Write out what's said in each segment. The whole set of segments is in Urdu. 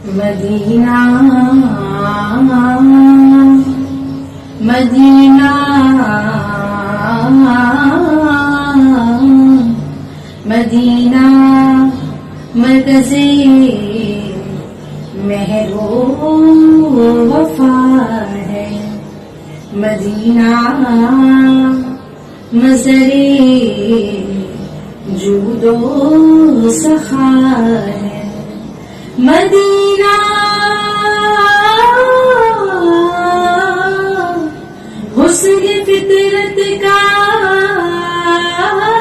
مدینہ مدینہ مدینہ مرکز مہر و وفا ہے، مدینہ مظہر جود و سخا ہے، مدینہ حسن فطرت کا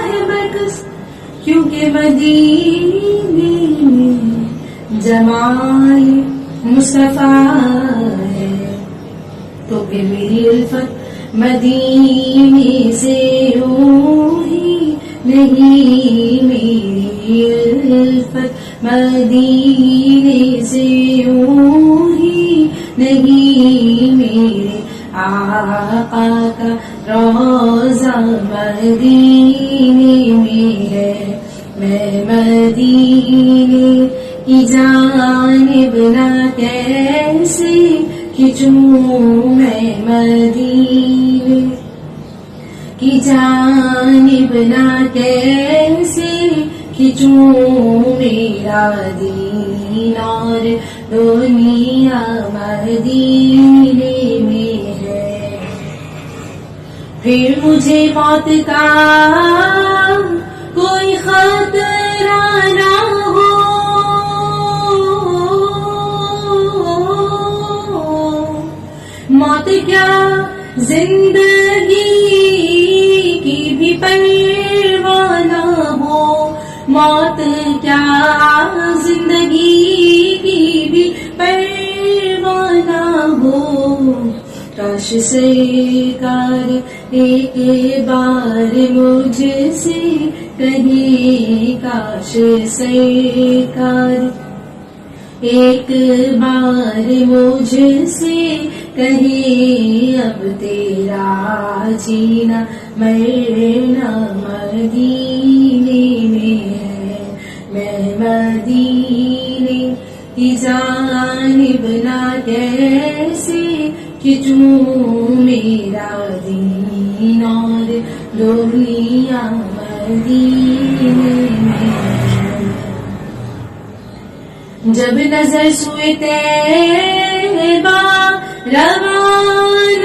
ہے برکس، کیونکہ مدینے میں جمال مصطفیٰ ہے، تو پھر میری الفت مدینے سے یوں ہی نہیں، میری الفت مدینے سے یوں ہی نہیں، میرے آقا کا روضہ مدینے میں ہے، میں مدینے کی جانب نہ کیسے کھنچوں، میں مدینے کی جانب نہ کیسے کھنچوں، میرا دین اور دنیا مدینے میں ہے، پھر مجھے موت کا کوئی خطرہ نہ ہو، موت کیا زندگی کی بھی پرواہ نہ ہو، موت کیا زندگی کی بھی پرواہ نہ ہو، کاش سرکار ایک بار مجھ سے کہیں، کاش سرکار ایک بار مجھ سے کہیں، اب تیرا جینا مرنا مدینے میں ہے، میں مدینے کی جانب نہ کیسے کھنچوں، میرا دین اور دنیا مدینے میں ہے، جب نظر سوئے طیبہ رواں